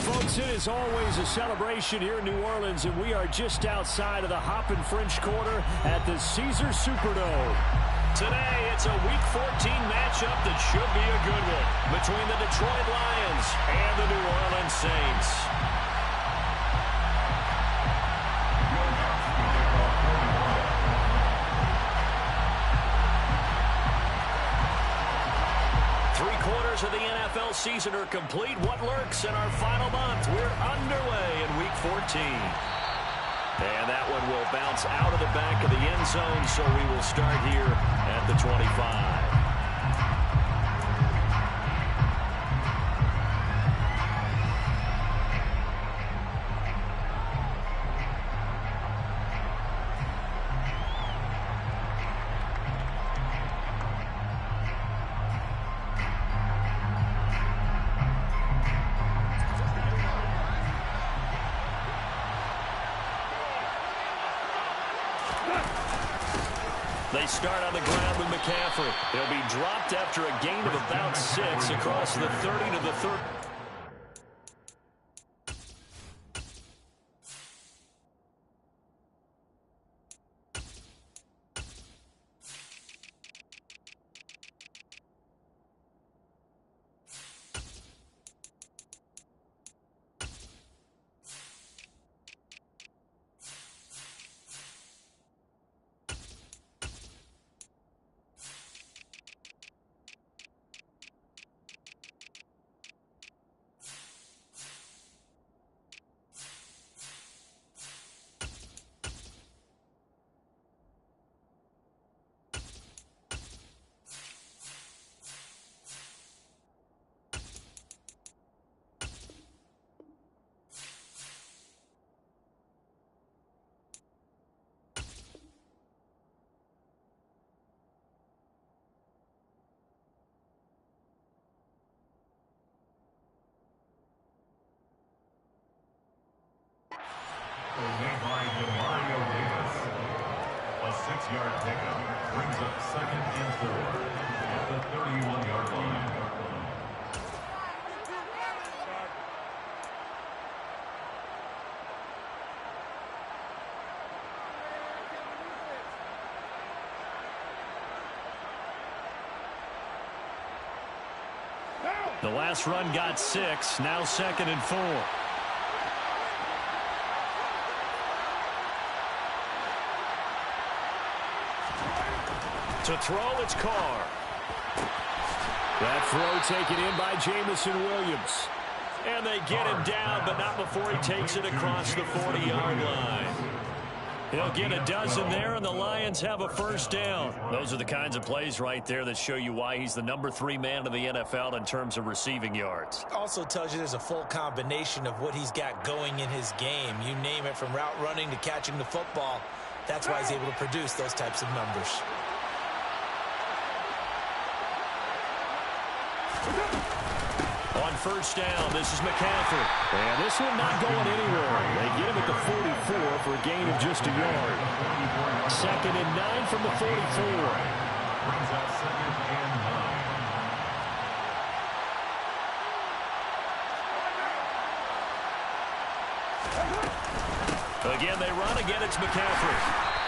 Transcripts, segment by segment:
Folks, it is always a celebration here in New Orleans, and we are just outside of the Hoppin' French Quarter at the Caesars Superdome. Today, it's a Week 14 matchup that should be a good one between the Detroit Lions and the New Orleans Saints. Of the NFL season are complete. What lurks in our final month? We're underway in Week 14. And that one will bounce out of the back of the end zone, so we will start here at the 25. They start on the ground with McCaffrey. He'll be dropped after a gain of about 6 across the 30 to the 30. Made by Demario Davis. A 6-yard pickup brings up 2nd and 4 at the 31-yard line. The last run got 6, now 2nd and 4. To throw, it's Carr. That throw taken in by Jameson Williams. And they get him down, but not before he takes it across the 40-yard line. He'll get a dozen there, and the Lions have a first down. Those are the kinds of plays right there that show you why he's the number 3 man in the NFL in terms of receiving yards. Also tells you there's a full combination of what he's got going in his game. You name it, from route running to catching the football. That's why he's able to produce those types of numbers. On first down, this is McCaffrey. And this one not going anywhere. They get him at the 44 for a gain of just a yard. 2nd and 9 from the 44. Brings up 2nd and 9. Again, they run. Again, it's McCaffrey.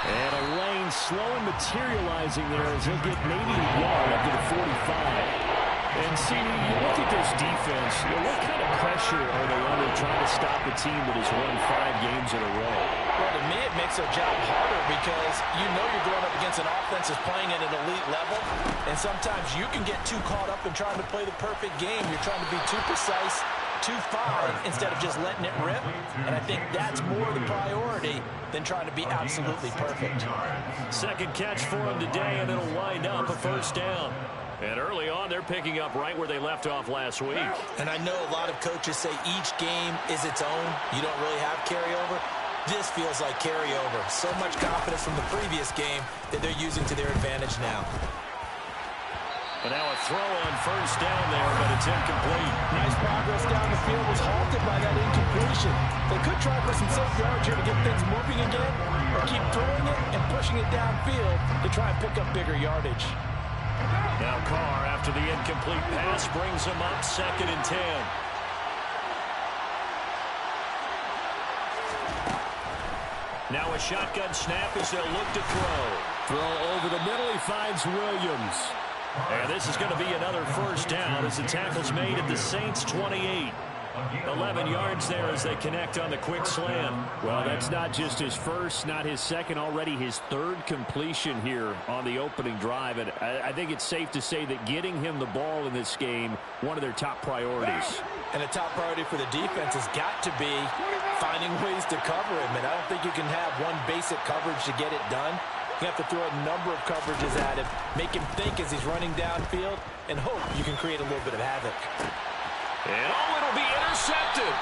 And a lane slow and materializing there as he'll get maybe a yard up to the 45. And see, you look at this defense, what kind of pressure are they under trying to stop a team that has won 5 games in a row? Well, to me, it makes their job harder because you know you're going up against an offense that's playing at an elite level, and sometimes you can get too caught up in trying to play the perfect game. You're trying to be too precise, too fine, instead of just letting it rip, and I think that's more the priority than trying to be absolutely perfect. Second catch for him today, and it'll wind up a first down. And early on, they're picking up right where they left off last week. And I know a lot of coaches say each game is its own. You don't really have carryover. This feels like carryover. So much confidence from the previous game that they're using to their advantage now. But now a throw on first down there, but it's incomplete. Nice progress down the field was halted by that incompletion. They could try for some safe yards here to get things moving again, or keep throwing it and pushing it downfield to try and pick up bigger yardage. Now Carr, after the incomplete pass, brings him up 2nd and 10. Now a shotgun snap as they'll look to throw. Throw over the middle. He finds Williams. And this is going to be another first down as the tackle's made at the Saints' 28. 11 yards there as they connect on the quick slam. Well, that's not just his first, not his second, already his third completion here on the opening drive. And I think it's safe to say that getting him the ball in this game, one of their top priorities. And a top priority for the defense has got to be finding ways to cover him. And I don't think you can have one basic coverage to get it done. You have to throw a number of coverages at him, make him think as he's running downfield, and hope you can create a little bit of havoc. And it'll be intercepted.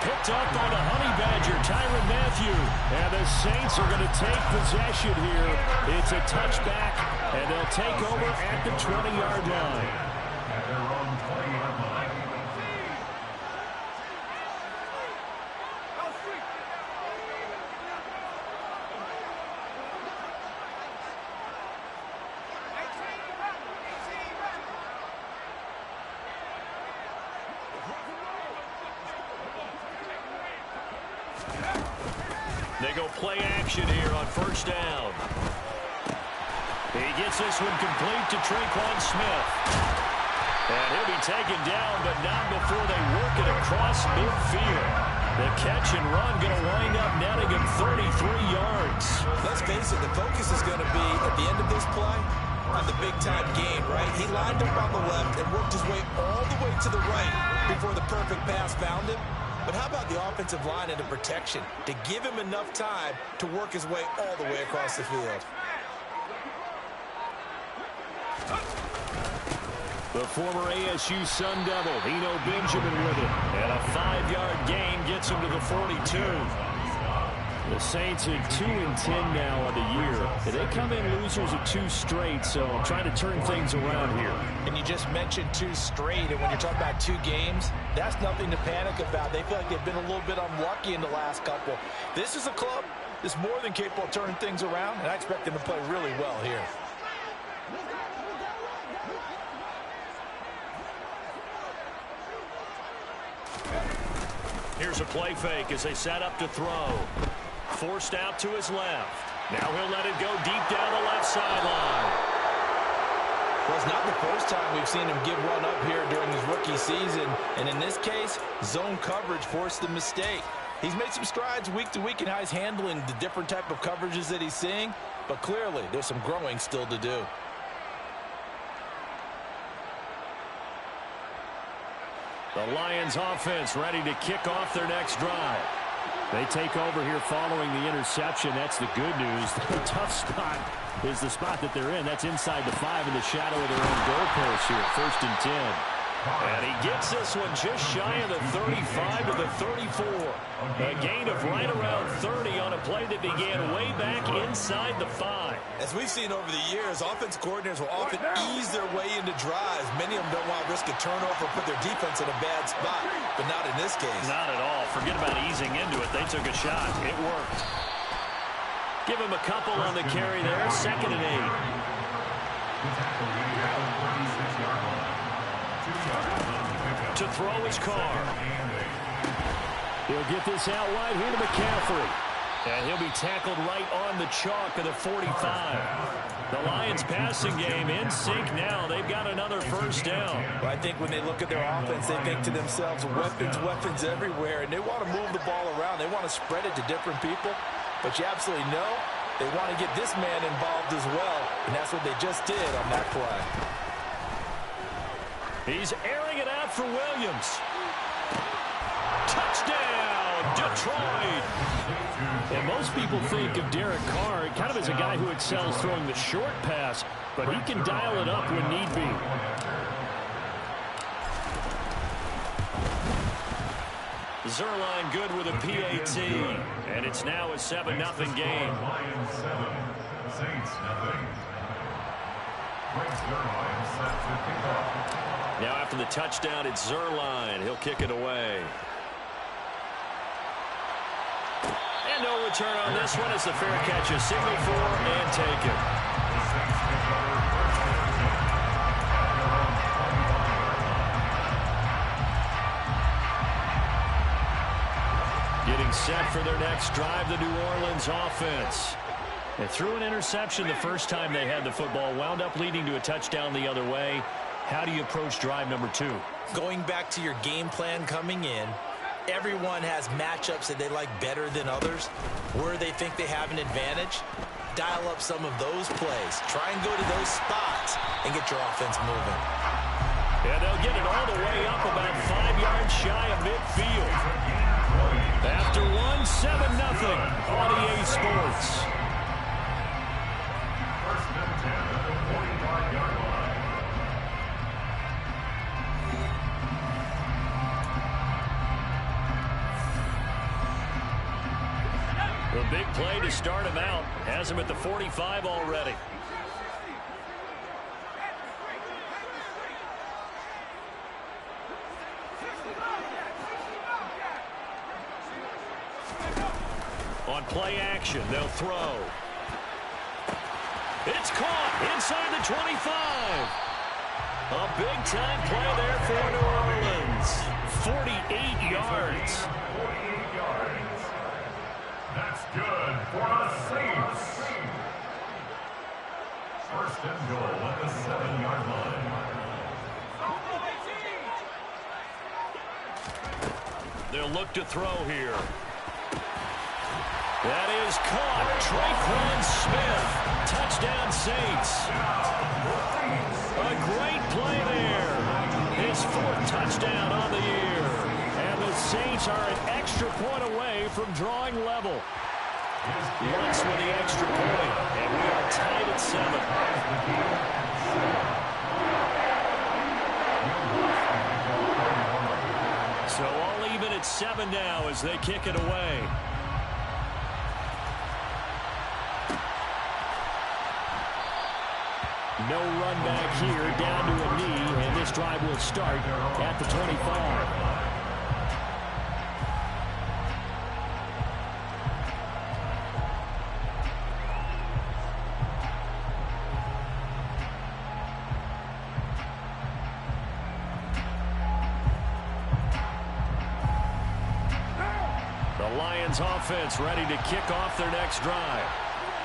Picked up by the Honey Badger, Tyrann Mathieu. And the Saints are going to take possession here. It's a touchback, and they'll take over at the 20-yard line. At their own 20-yard line. They go play action here on first down. He gets this one complete to Tre'Quan Smith. And he'll be taken down, but not before they work it across midfield. The catch and run going to wind up netting him 33 yards. Let's face it, the focus is going to be, at the end of this play, on the big-time game, right? He lined up on the left and worked his way all the way to the right before the perfect pass found him. But how about the offensive line and the protection to give him enough time to work his way all the way across the field? The former ASU Sun Devil, Eno Benjamin with it. And a 5-yard gain gets him to the 42. The Saints are 2-10 now on the year. They come in losers of 2 straight, so trying to turn things around here. And you just mentioned 2 straight, and when you're talking about 2 games, that's nothing to panic about. They feel like they've been a little bit unlucky in the last couple. This is a club that's more than capable of turning things around, and I expect them to play really well here. Here's a play fake as they set up to throw. Forced out to his left. Now he'll let it go deep down the left sideline. Well, it's not the first time we've seen him give one up here during his rookie season. And in this case, zone coverage forced the mistake. He's made some strides week to week in how he's handling the different type of coverages that he's seeing. But clearly, there's some growing still to do. The Lions offense ready to kick off their next drive. They take over here following the interception. That's the good news. The tough spot is the spot that they're in. That's inside the 5 in the shadow of their own goalpost here. 1st and 10. And he gets this one just shy of the 35 to the 34. A gain of right around 30 on a play that began way back inside the 5. As we've seen over the years, offense coordinators will often ease their way into drives. Many of them don't want to risk a turnover or put their defense in a bad spot, but not in this case. Not at all. Forget about easing into it. They took a shot. It worked. Give him a couple on the carry there. 2nd and 8. To throw his car. He'll get this out wide here to McCaffrey. And he'll be tackled right on the chalk of the 45. The Lions passing game in sync now. They've got another first down. Well, I think when they look at their offense, they think to themselves, weapons, weapons everywhere. And they want to move the ball around. They want to spread it to different people. But you absolutely know they want to get this man involved as well. And that's what they just did on that play. He's airing it out for Williams. Touchdown, Detroit. And most people think of Derek Carr kind of as a guy who excels throwing the short pass, but he can dial it up when need be. Zuerlein good with a PAT. And it's now a 7-0 game. Lions 7, Saints nothing. Greg Zuerlein set to kick off. Now after the touchdown, it's Zuerlein. He'll kick it away. And no return on this one as the fair catch is signaled for and taken. Getting set for their next drive, the New Orleans offense. They threw an interception the first time they had the football, wound up leading to a touchdown the other way. How do you approach drive number 2? Going back to your game plan coming in, everyone has matchups that they like better than others. Where they think they have an advantage, dial up some of those plays. Try and go to those spots and get your offense moving. And they'll get it all the way up about 5 yards shy of midfield. After 1, 7-0 on EA Sports. First and 10 at the 45-yard line. The big play to start him out. Has him at the 45 already. On play action, they'll throw. It's caught inside the 25. A big-time play there for New Orleans. 48 yards. 48 yards. That's good for the Saints. First and goal at the 7-yard line. They'll look to throw here. That is caught. Tre'Quan Smith. Touchdown, Saints. A great play there. His 4th touchdown on the year. And the Saints are an extra point away from drawing level. Lutz with the extra point. And we are tied at 7. So all even at 7 now as they kick it away. No run back here, down to a knee, and this drive will start at the 25. The Lions offense ready to kick off their next drive.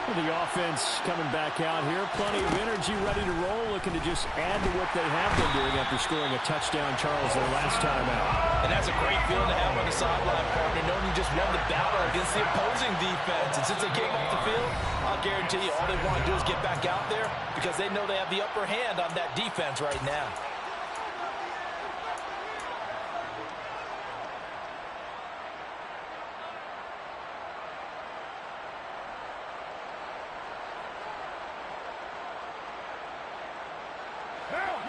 The offense coming back out here. Plenty of energy, ready to roll, looking to just add to what they have been doing after scoring a touchdown, Charles, their last time out. And that's a great feeling to have on the sideline, partner, knowing you just won the battle against the opposing defense. And since they came off the field, I'll guarantee you all they want to do is get back out there because they know they have the upper hand on that defense right now.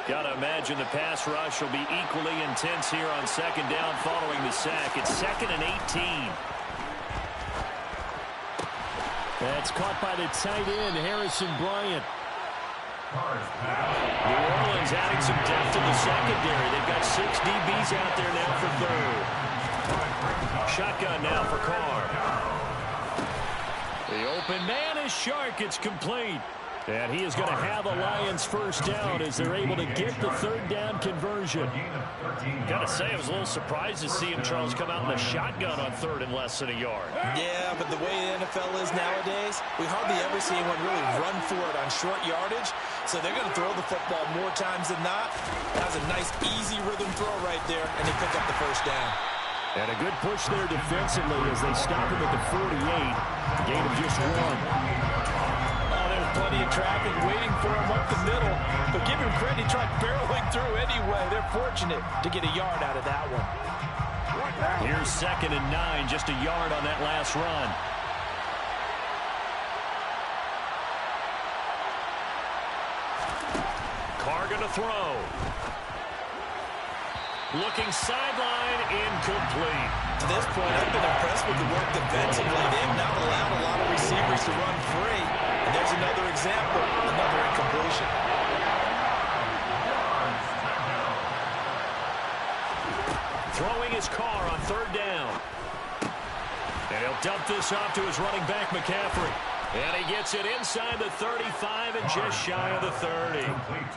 Got to imagine the pass rush will be equally intense here on second down following the sack. It's 2nd and 18. That's caught by the tight end, Harrison Bryant. New Orleans adding some depth to the secondary. They've got 6 DBs out there now for 3rd. Shotgun now for Carr. The open man is Shark. It's complete. And he is going to have a Lions first down as they're able to get the 3rd down conversion. Got to say, I was a little surprised to see him, Charles, come out in the shotgun on 3rd and less than a yard. Yeah, but the way the NFL is nowadays, we hardly ever see anyone really run for it on short yardage. So they're going to throw the football more times than not. That was a nice, easy rhythm throw right there, and they pick up the first down. And a good push there defensively as they stop him at the 48. Gain of just 1. Plenty of traffic waiting for him up the middle. But give him credit, he tried barreling through anyway. They're fortunate to get a yard out of that one. Here's 2nd and 9, just a yard on that last run. Carr gonna throw. Looking sideline, incomplete. To this point, I've been impressed with the work defensively. They've not allowed a lot of receivers to run free. And there's another example, another incompletion. Throwing his Carr on 3rd down. And he'll dump this off to his running back, McCaffrey. And he gets it inside the 35 and just shy of the 30.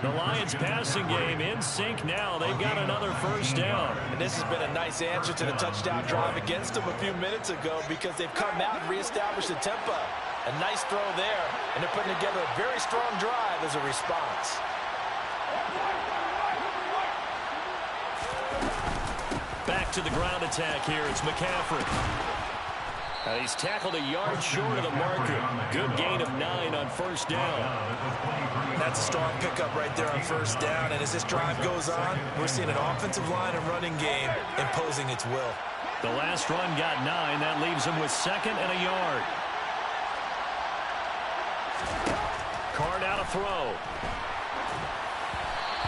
The Lions passing game in sync now. They've got another first down. And this has been a nice answer to the touchdown drive against them a few minutes ago because they've come out and reestablished the tempo. A nice throw there, and they're putting together a very strong drive as a response. Back to the ground attack here. It's McCaffrey. He's tackled a yard short of the marker. Good gain of 9 on first down. That's a strong pickup right there on first down. And as this drive goes on, we're seeing an offensive line and running game imposing its will. The last run got 9. That leaves him with 2nd and a yard. Card out a throw.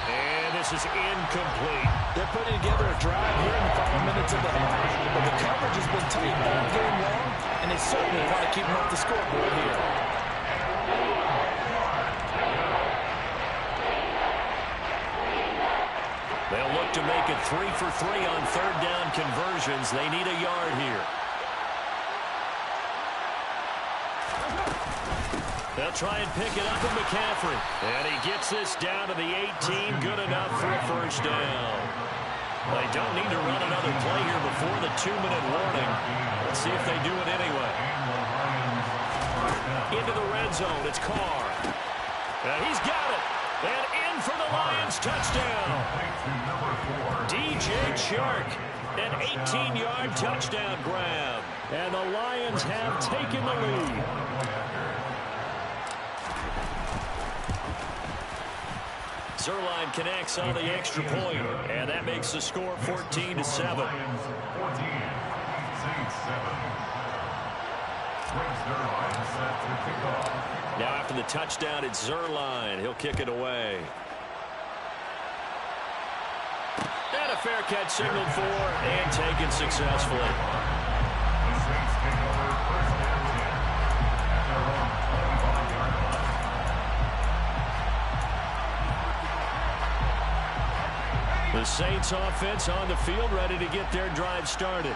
And this is incomplete. They're putting together a drive here in the final minutes of the half. But the coverage has been tight all game long, and they certainly want to keep them off the scoreboard here. They'll look to make it 3 for 3 on third down conversions. They need a yard here. They'll try and pick it up with McCaffrey. And he gets this down to the 18. Good enough for a first down. They don't need to run another play here before the 2-minute warning. Let's see if they do it anyway. Into the red zone. It's Carr. And he's got it. And in for the Lions touchdown. DJ Chark. An 18-yard touchdown grab. And the Lions have taken the lead. Zuerlein connects on the extra point, and that makes the score 14-7. Now after the touchdown, it's Zuerlein. He'll kick it away. And a fair catch signaled for and taken successfully. The Saints offense on the field, ready to get their drive started.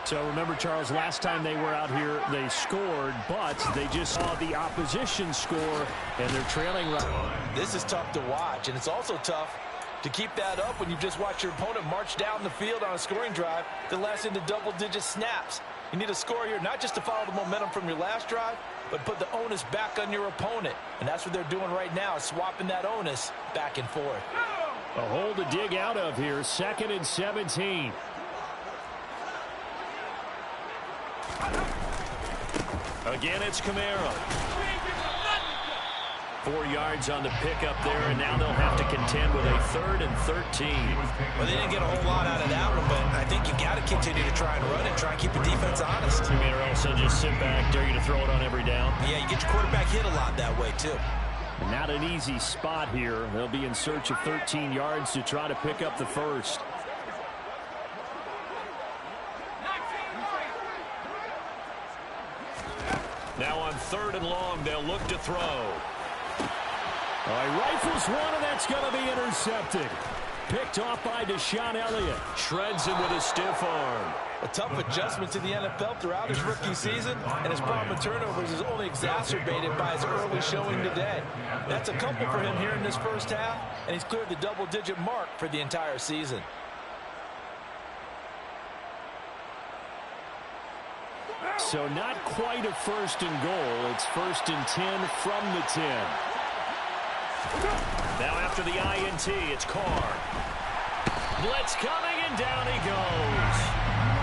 So remember, Charles, last time they were out here, they scored, but they just saw the opposition score, and they're trailing right. This is tough to watch, and it's also tough to keep that up when you've just watched your opponent march down the field on a scoring drive that lasts into double-digit snaps. You need a score here, not just to follow the momentum from your last drive, but put the onus back on your opponent. And that's what they're doing right now, swapping that onus back and forth. A hole to dig out of here, 2nd and 17. Again, it's Kamara. 4 yards on the pickup there, and now they'll have to contend with a 3rd and 13. Well, they didn't get a whole lot out of that one, but I think you got to continue to try and run it, try and keep the defense honest. You mean, or also just sit back, dare you to throw it on every down? Yeah, you get your quarterback hit a lot that way, too. Not an easy spot here. They'll be in search of 13 yards to try to pick up the first. Now on 3rd and long, they'll look to throw. All right, rifles one, and that's going to be intercepted. Picked off by Deshaun Elliott. Shreds him with a stiff arm. A tough adjustment to the NFL throughout his rookie season, and his problem with turnovers is only exacerbated by his early showing today. That's a couple for him here in this first half, and he's cleared the double-digit mark for the entire season. So not quite a 1st and goal. It's 1st and 10 from the 10. Now after the INT, it's Carr. Blitz coming, and down he goes.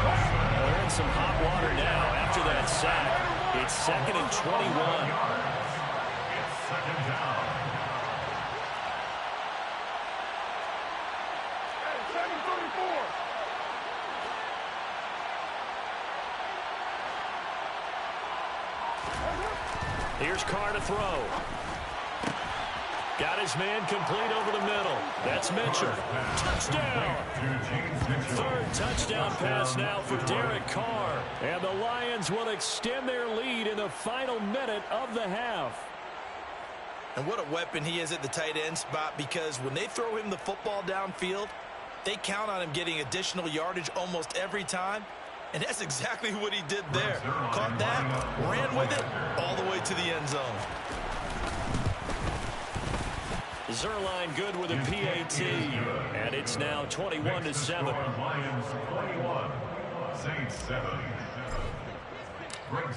They're in some hot water now after that sack. It's 2nd and 21. It's 2nd down. Here's Carr to throw. Got his man complete over the middle. That's Mitchell. Touchdown. 3rd touchdown pass now for Derek Carr. And the Lions will extend their lead in the final minute of the half. And what a weapon he is at the tight end spot, because when they throw him the football downfield, they count on him getting additional yardage almost every time. And that's exactly what he did there. Caught that, ran with it, all the way to the end zone. Zerline good with a PAT, and it's now 21-7. Lions 21, Saints 7.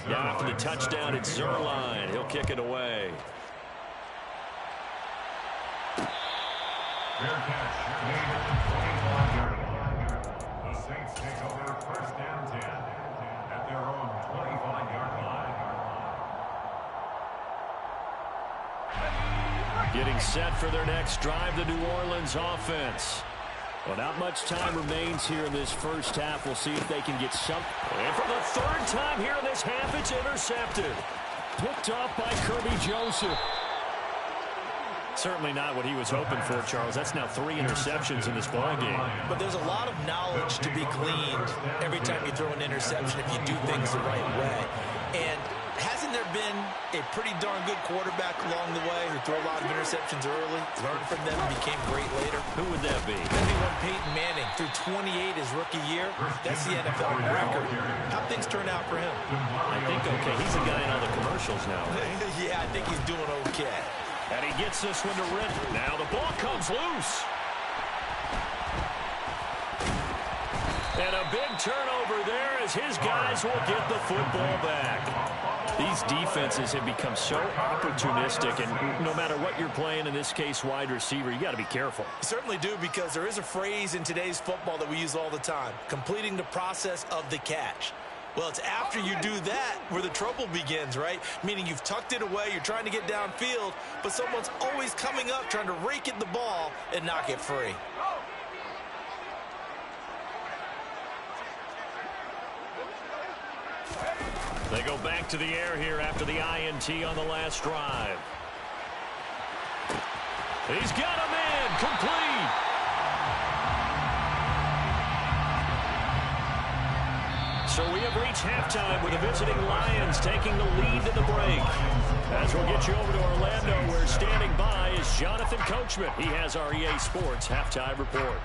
Now after the touchdown, it's Zerline. He'll kick it away. Fair catch made at the 25-yard line. The Saints take over first down 10 at their own 25-yard line. Getting set for their next drive, the New Orleans offense. Well, not much time remains here in this first half. We'll see if they can get something. And for the third time here in this half, it's intercepted. Picked off by Kirby Joseph. Certainly not what he was hoping for, Charles. That's now 3 interceptions in this ballgame. But there's a lot of knowledge to be gleaned every time you throw an interception if you do things the right way. And hasn't there been a pretty darn good quarterback along the way who threw a lot of interceptions early, learned from them, and became great later? Who would that be? Maybe when Peyton Manning threw 28 his rookie year. That's the NFL record. How'd things turn out for him? I think okay. He's a guy in all the commercials now. Yeah, I think he's doing okay. And he gets this one to Ridley. Now the ball comes loose. And a big turnover there as his guys will get the football back. These defenses have become so opportunistic, and no matter what you're playing, in this case wide receiver, you got to be careful. You certainly do, because there is a phrase in today's football that we use all the time, completing the process of the catch. Well, it's after you do that where the trouble begins, right? Meaning you've tucked it away, you're trying to get downfield, but someone's always coming up trying to rake at the ball and knock it free. They go back to the air here after the INT on the last drive. He's got a man complete. So we have reached halftime with the visiting Lions taking the lead to the break. As we'll get you over to Orlando, where standing by is Jonathan Coachman. He has our EA Sports halftime report.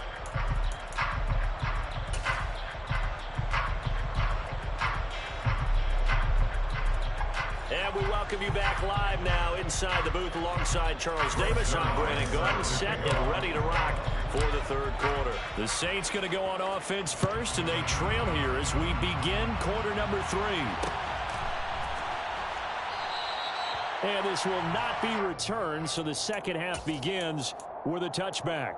And we welcome you back live now inside the booth alongside Charles Davis. I'm Brandon Gaudin, set and ready to rock for the third quarter. The Saints going to go on offense first, and they trail here as we begin quarter number 3. And this will not be returned, so the second half begins with a touchback.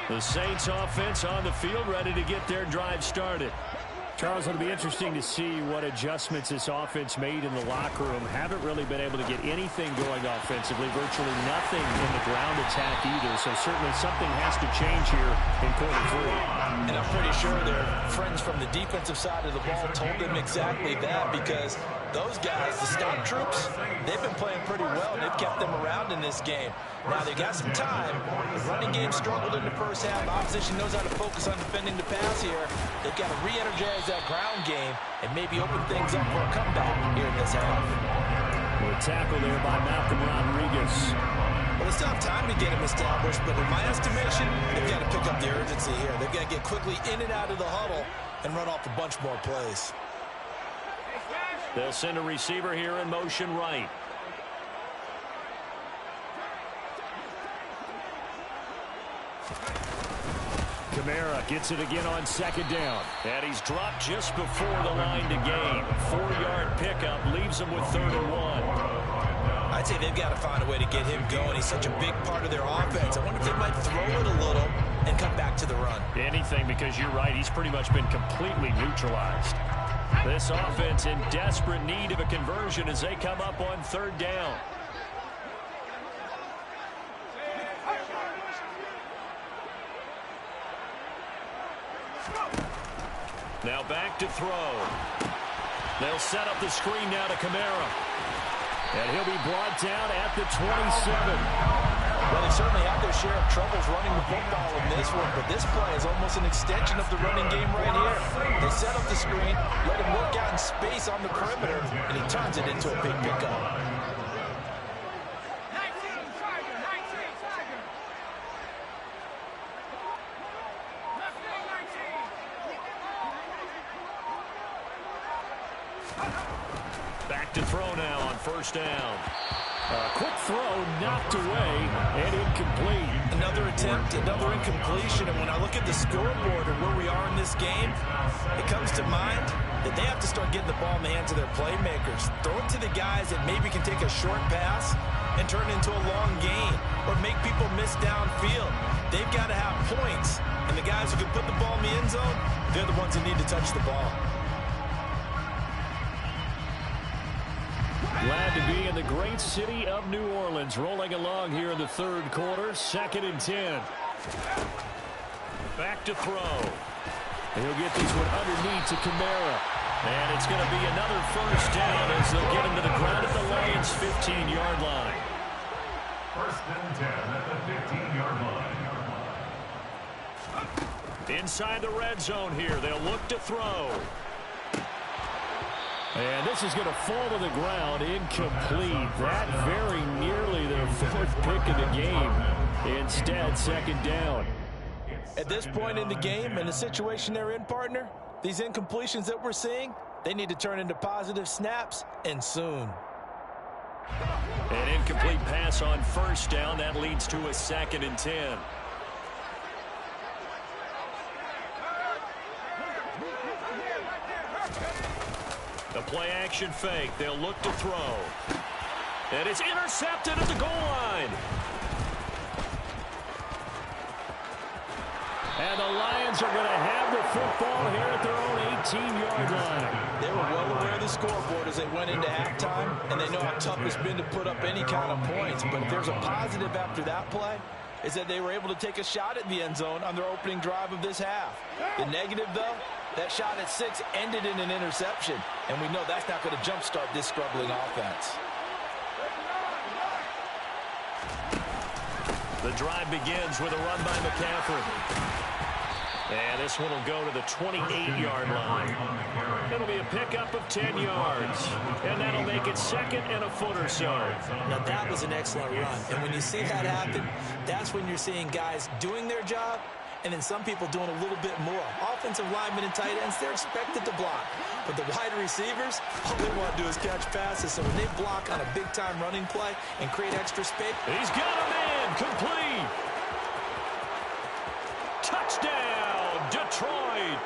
The Saints offense on the field, ready to get their drive started. Charles, it'll be interesting to see what adjustments this offense made in the locker room. Haven't really been able to get anything going offensively, virtually nothing in the ground attack either. So certainly something has to change here in quarter 3. And I'm pretty sure their friends from the defensive side of the ball told them exactly that, because those guys, the stop troops, they've been playing pretty well, and they've kept them around in this game. Now, they got some time. The running game struggled in the first half. Opposition knows how to focus on defending the pass here. They've got to re-energize that ground game and maybe open things up for a comeback here in this half. Well, tackle there by Malcolm Rodriguez. Well, they still have time to get him established, but in my estimation, they've got to pick up the urgency here. They've got to get quickly in and out of the huddle and run off a bunch more plays. They'll send a receiver here in motion right. Kamara gets it again on second down. And he's dropped just before the line to gain. 4-yard pickup leaves him with 3rd and 1. I'd say they've got to find a way to get him going. He's such a big part of their offense. I wonder if they might throw it a little and come back to the run. Anything, because you're right. He's pretty much been completely neutralized. This offense in desperate need of a conversion as they come up on 3rd down. Now back to throw. They'll set up the screen now to Kamara. And he'll be brought down at the 27. Well, they certainly had their share of troubles running the football in this one, but this play is almost an extension of the running game right here. They set up the screen, let him work out in space on the perimeter, and he turns it into a big pickup. back to throw now on first down. Quick throw, knocked away, and incomplete. Another attempt, another incompletion. And when I look at the scoreboard and where we are in this game, it comes to mind that they have to start getting the ball in the hands of their playmakers. Throw it to the guys that maybe can take a short pass and turn it into a long gain or make people miss downfield. They've got to have points. And the guys who can put the ball in the end zone, they're the ones that need to touch the ball. Glad to be in the great city of New Orleans. Rolling along here in the third quarter. 2nd and 10. Back to throw. He'll get this one underneath to Kamara. And it's going to be another first down as they'll get him to the ground at the Lions' 15-yard line. 1st and 10 at the 15-yard line. Inside the red zone here. They'll look to throw. And this is going to fall to the ground, incomplete. That very nearly their 4th pick of the game. Instead, 2nd down. At this point in the game, in the situation they're in, partner, these incompletions that we're seeing, they need to turn into positive snaps, and soon. An incomplete pass on first down. That leads to a 2nd and 10. The play action fake. They'll look to throw. And it's intercepted at the goal line. And the Lions are going to have the football here at their own 18-yard line. They were well aware of the scoreboard as they went into halftime, and they know how tough it's been to put up any kind of points. But if there's a positive after that play, is that they were able to take a shot at the end zone on their opening drive of this half. The negative, though, that shot at 6 ended in an interception, and we know that's not going to jumpstart this struggling offense. The drive begins with a run by McCaffrey. And this one will go to the 28-yard line. It'll be a pickup of 10 yards. And that'll make it 2nd and a foot or so. Now, that was an excellent run. And when you see that happen, that's when you're seeing guys doing their job and then some people doing a little bit more. Offensive linemen and tight ends, they're expected to block. But the wide receivers, all they want to do is catch passes. So when they block on a big-time running play and create extra space. He's got a man. Complete. Touchdown, Detroit.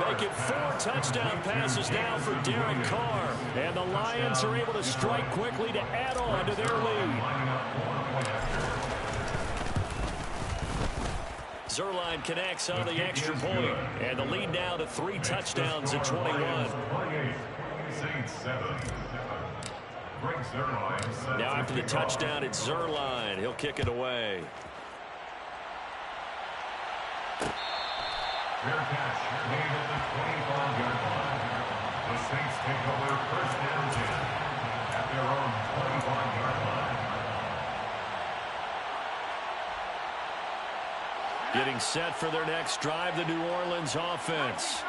Make it 4 touchdown passes now for Derek Carr. And the Lions are able to strike quickly to add on to their lead. Zuerlein connects on the extra point. And the lead now to 3 touchdowns at 21. Now after the touchdown, it's Zuerlein. He'll kick it away. Fair catch made at the 25-yard line. The Saints take over 1st and 10 at their own 25-yard line. Getting set for their next drive, the New Orleans offense.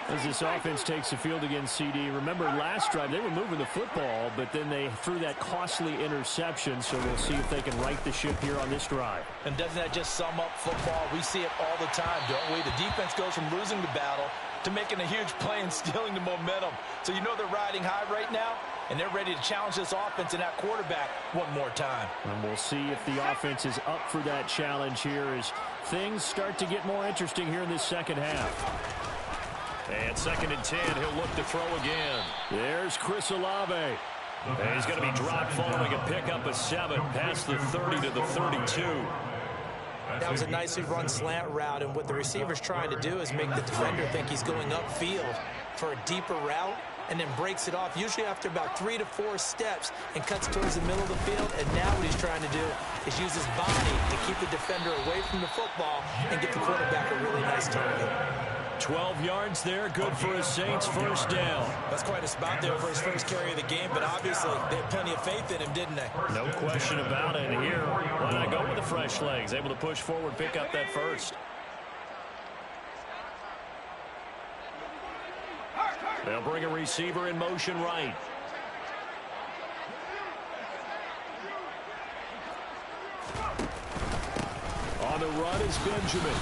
As this offense takes the field against CD, remember last drive they were moving the football, but then they threw that costly interception, so we'll see if they can right the ship here on this drive. And doesn't that just sum up football? We see it all the time, don't we? The defense goes from losing the battle to making a huge play and stealing the momentum. So you know they're riding high right now, and they're ready to challenge this offense and that quarterback one more time. And we'll see if the offense is up for that challenge here as things start to get more interesting here in this second half. And 2nd and 10, he'll look to throw again. There's Chris Olave. And he's going to be dropped following a pickup of 7 past the 30 to the 32. That was a nicely run slant route, and what the receiver's trying to do is make the defender think he's going upfield for a deeper route and then breaks it off, usually after about 3 to 4 steps, and cuts towards the middle of the field. And now what he's trying to do is use his body to keep the defender away from the football and get the quarterback a really nice target. 12 yards there, good for a Saints first down. That's quite a spot there for his first carry of the game, but obviously they had plenty of faith in him, didn't they? No question about it. And here, why not go with the fresh legs? Able to push forward, pick up that first. They'll bring a receiver in motion right. On the run is Benjamin.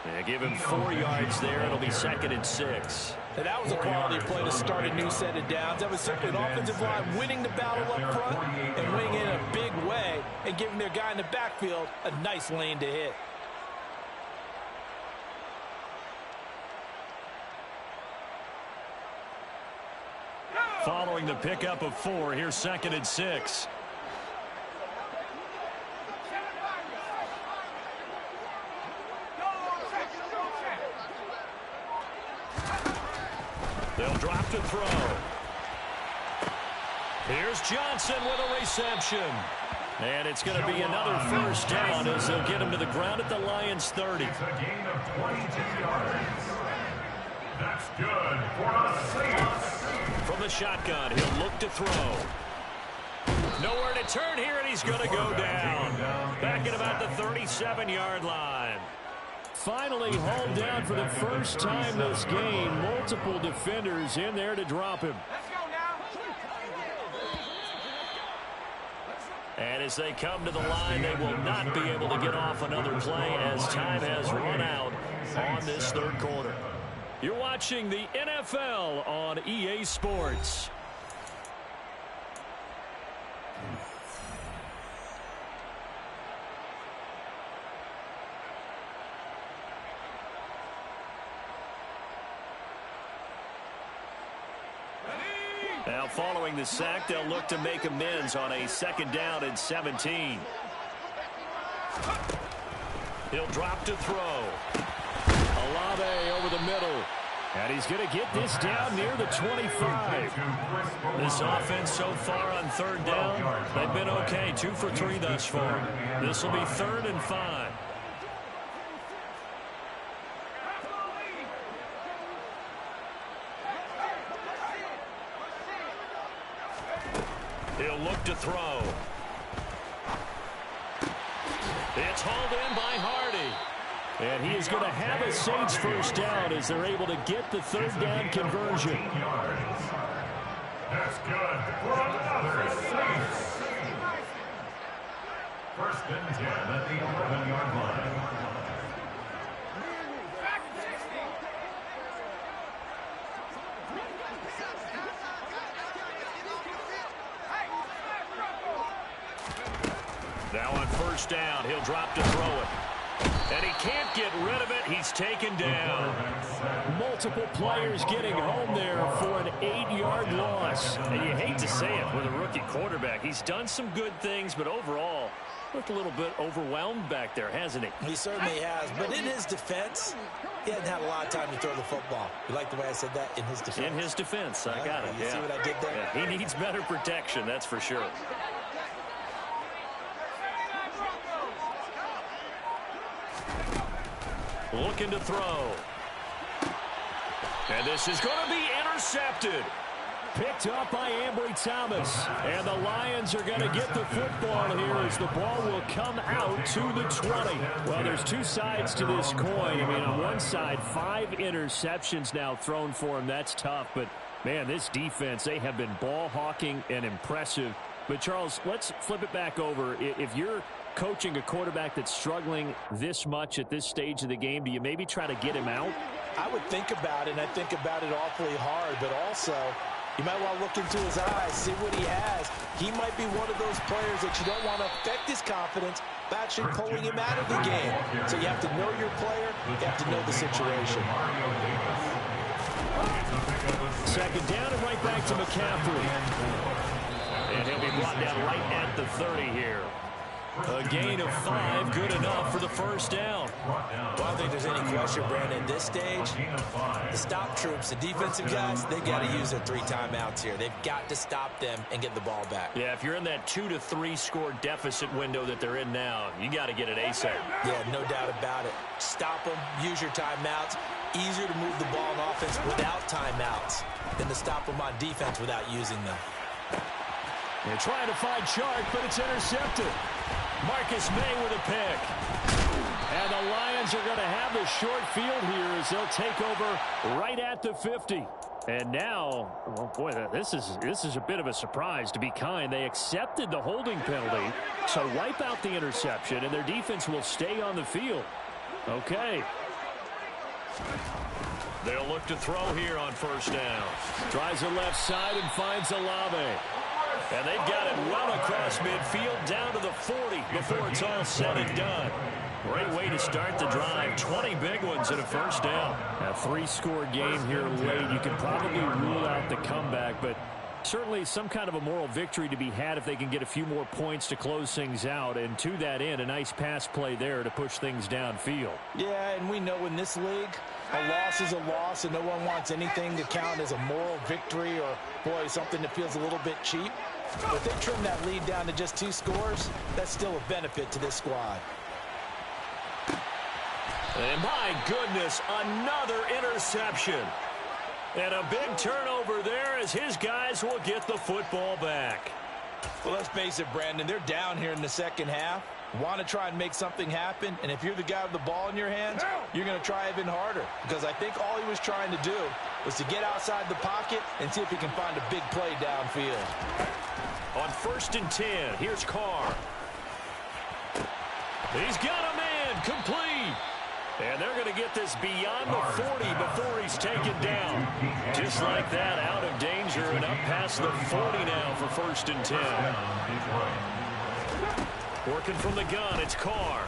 Yeah, give him 4 yards there. It'll be 2nd and 6. And that was a quality play to start a new set of downs. That was simply an offensive line winning the battle up front and winning in a big way and giving their guy in the backfield a nice lane to hit. Following the pickup of 4, here's 2nd and 6. They'll drop to throw. Here's Johnson with a reception. And it's going to be another first down as they'll get him to the ground at the Lions' 30. It's a gain of 22 yards. That's good for a Saints. From the shotgun, he'll look to throw. Nowhere to turn here, and he's going to go down. Back at about the 37-yard line. Finally hauled down for the first time this game. Multiple defenders in there to drop him. And as they come to the line, they will not be able to get off another play as time has run out on this third quarter. You're watching the NFL on EA Sports. Now following the sack, they'll look to make amends on a 2nd down and 17. He'll drop to throw. Olave over the middle. And he's going to get this down near the 25. This offense so far on 3rd down, they've been okay. 2 for 3 thus far. This will be 3rd and 5. He'll look to throw. It's hauled in by Hardy. And he is going to have a Saints first down as they're able to get the 3rd down conversion. That's good for another Saints. 1st and 10 at the 11-yard line. Now on 1st down, he'll drop to throw it. And he can't get rid of it. He's taken down. Multiple players getting home there for an 8-yard loss. And you hate to say it with a rookie quarterback. He's done some good things, but overall, looked a little bit overwhelmed back there, hasn't he? He certainly has. But in his defense, he hasn't had a lot of time to throw the football. You like the way I said that? In his defense. In his defense. I got it. You see what I did there? Yeah, he needs better protection, that's for sure. Looking to throw. And this is going to be intercepted. Picked up by Ambry Thomas. And the Lions are going to get the football here as the ball will come out to the 20. Well, there's 2 sides to this coin. I mean, on one side, 5 interceptions now thrown for him. That's tough. But, man, this defense, they have been ball hawking and impressive. But, Charles, let's flip it back over. If you're coaching a quarterback that's struggling this much at this stage of the game, do you maybe try to get him out? I would think about it, and I think about it awfully hard, but also you might want to look into his eyes, see what he has. He might be one of those players that you don't want to affect his confidence by actually pulling him out of the game. So you have to know your player, you have to know the situation. 2nd down and right back to McCaffrey. And he'll be brought down right at the 30 here. A gain of 5, good enough for the first down. Well, I don't think there's any question, Brandon, at this stage, the stop troops, the defensive guys, they got to use their 3 timeouts here. They've got to stop them and get the ball back. Yeah, if you're in that 2 to 3 score deficit window that they're in now, you got to get it ASAP. Yeah, no doubt about it. Stop them, use your timeouts. Easier to move the ball on offense without timeouts than to stop them on defense without using them. They're trying to find Chark, but it's intercepted. Marcus May with a pick. And the Lions are going to have the short field here as they'll take over right at the 50. And now, well, boy, this is a bit of a surprise, to be kind. They accepted the holding penalty to wipe out the interception, and their defense will stay on the field. Okay. They'll look to throw here on first down. Tries the left side and finds Olave. And they've got it well across midfield down to the 40 before it's all said and done. Great way to start the drive. 20 big ones and a first down. A 3-score game here late. You can probably rule out the comeback, but certainly some kind of a moral victory to be had if they can get a few more points to close things out. And to that end, a nice pass play there to push things downfield. Yeah, and we know in this league, a loss is a loss, and no one wants anything to count as a moral victory or, boy, something that feels a little bit cheap. But if they trim that lead down to just 2 scores, that's still a benefit to this squad. And my goodness, another interception. And a big turnover there as his guys will get the football back. Well, let's face it, Brandon, they're down here in the second half. Want to try and make something happen, and if you're the guy with the ball in your hands, you're going to try even harder. Because I think all he was trying to do was to get outside the pocket and see if he can find a big play downfield. On 1st and 10, here's Carr. He's got a man, complete. And they're going to get this beyond the 40 before he's taken down. Just like that, out of danger and up past the 40 now for 1st and 10. Working from the gun, it's Carr.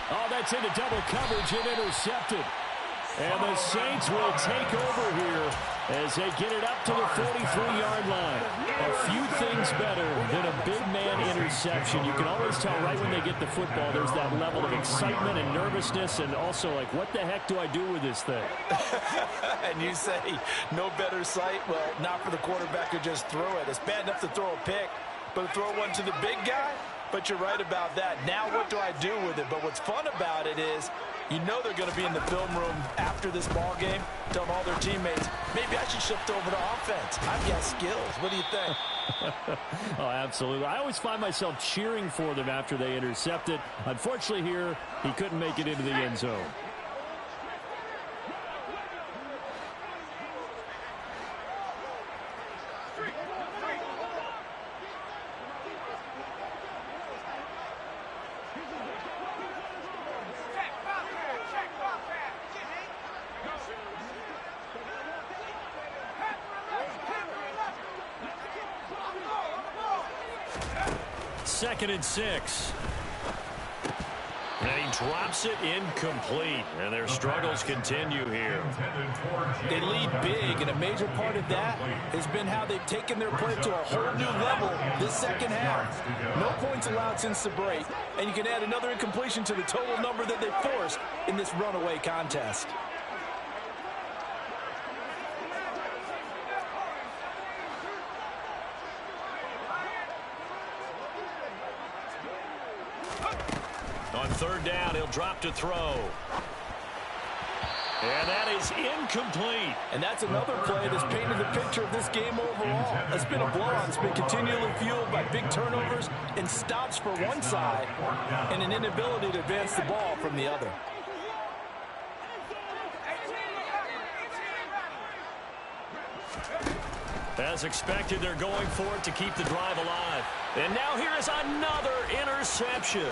Oh, that's into double coverage and intercepted. And the Saints will take over here as they get it up to the 43-yard line. A few things better than a big man interception. You can always tell right when they get the football, there's that level of excitement and nervousness, and also like, what the heck do I do with this thing? And you say, no better sight? Well, not for the quarterback who just threw it. It's bad enough to throw a pick, but to throw one to the big guy? But you're right about that. Now what do I do with it? But what's fun about it is, you know they're going to be in the film room after this ball game, telling all their teammates, maybe I should shift over to offense. I've got skills. What do you think? Oh, absolutely. I always find myself cheering for them after they intercept it. Unfortunately here, he couldn't make it into the end zone. Second and 6. And he drops it incomplete. And their struggles continue here. They lead big, and a major part of that has been how they've taken their play to a whole new level this second half. No points allowed since the break, and you can add another incompletion to the total number that they forced in this runaway contest. On 3rd down, he'll drop to throw. And that is incomplete. And that's another play that's painted the picture of this game overall. It's been a blowout. It's been continually fueled by big turnovers and stops for one side and an inability to advance the ball from the other. As expected, they're going for it to keep the drive alive. And now here is another interception.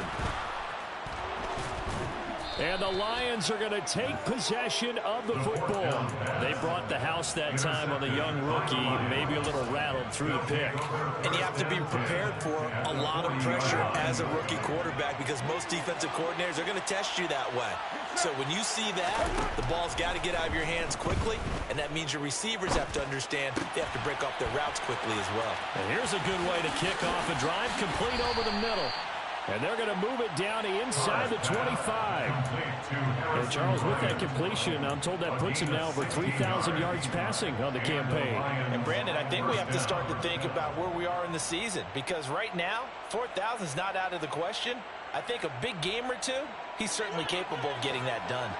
And the Lions are going to take possession of the football. They brought the house that time on the young rookie, maybe a little rattled through the pick. And you have to be prepared for a lot of pressure as a rookie quarterback because most defensive coordinators are going to test you that way. So when you see that, the ball's got to get out of your hands quickly, and that means your receivers have to understand they have to break off their routes quickly as well. And here's a good way to kick off a drive complete over the middle. And they're going to move it down to inside the 25. And Charles, with that completion, I'm told that puts him now over 3,000 yards passing on the campaign. And Brandon, I think we have to start to think about where we are in the season, because right now, 4,000 is not out of the question. I think a big game or two, he's certainly capable of getting that done.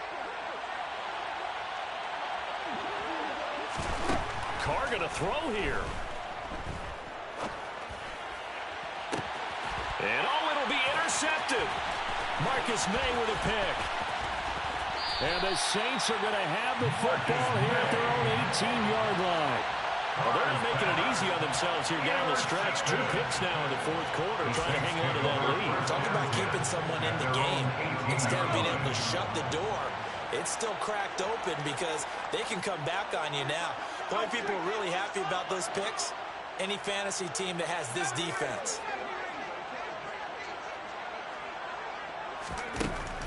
Carr going to throw here. And it'll be intercepted. Marcus May with a pick. And the Saints are going to have the football here at their own 18-yard line. Well, they're not making it easy on themselves here down the stretch. 2 picks now in the 4th quarter, trying to hang on to that lead. Talk about keeping someone in the game instead of being able to shut the door. it's still cracked open because they can come back on you now. The only people who are really happy about those picks, any fantasy team that has this defense.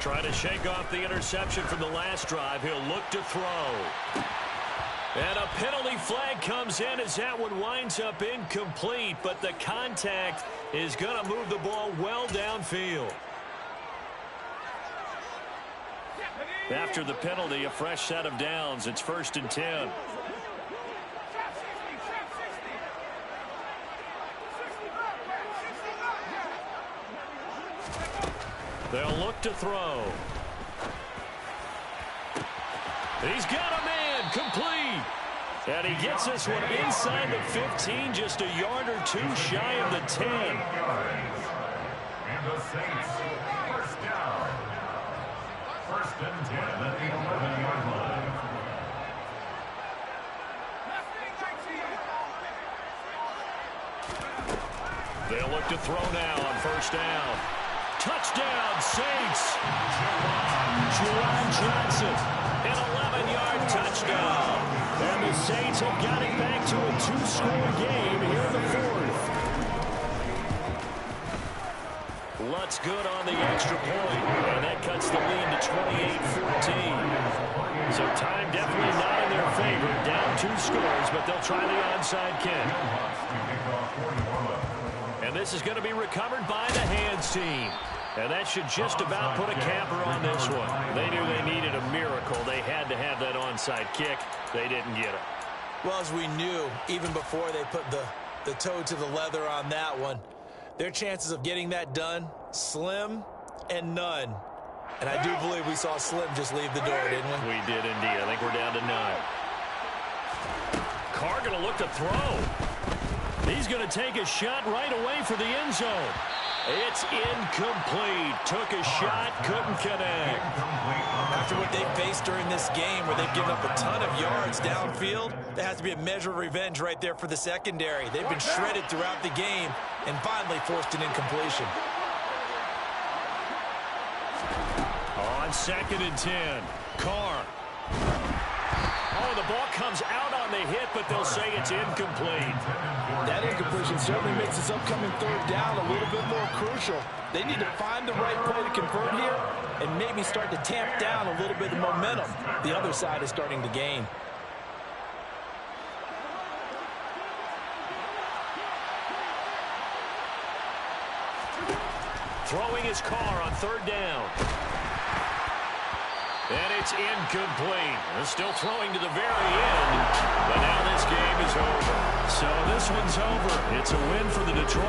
Trying to shake off the interception from the last drive. He'll look to throw. And a penalty flag comes in as that one winds up incomplete, but the contact is going to move the ball well downfield. After the penalty, a fresh set of downs. It's 1st and 10. They'll look to throw. He's got a man, complete. And he gets this one inside the 15, just a yard or two shy of the 10. And the Saints, first down. 1st and 10 at the 11-yard line. They'll look to throw now on 1st down. Touchdown, Saints. Juwan Johnson, an 11-yard touchdown. And the Saints have got it back to a 2-score game here in the 4th. Lutz good on the extra point, and that cuts the lead to 28-14. So time definitely not in their favor. Down 2 scores, but they'll try the onside kick. And this is going to be recovered by the hands team. And that should just about put a capper on this one. They knew they needed a miracle. They had to have that onside kick. They didn't get it. Well, as we knew, even before they put the toe to the leather on that one, their chances of getting that done, slim and none. And I do believe we saw Slim just leave the door, didn't we? We did indeed. I think we're down to 9. Carr going to look to throw. He's going to take a shot right away for the end zone. It's incomplete. Took a shot, couldn't connect. After what they faced during this game where they've given up a ton of yards downfield, there has to be a measure of revenge right there for the secondary. They've been shredded throughout the game and finally forced an incompletion. On 2nd and 10, Carr. Oh, the ball comes out on the hit, but they'll say it's incomplete. That incompletion certainly makes this upcoming 3rd down a little bit more crucial. They need to find the right play to convert here and maybe start to tamp down a little bit of momentum the other side is starting to gain. Throwing his Carr on 3rd down. And it's incomplete. They're still throwing to the very end. But now this game is over. So this one's over. It's a win for the Detroit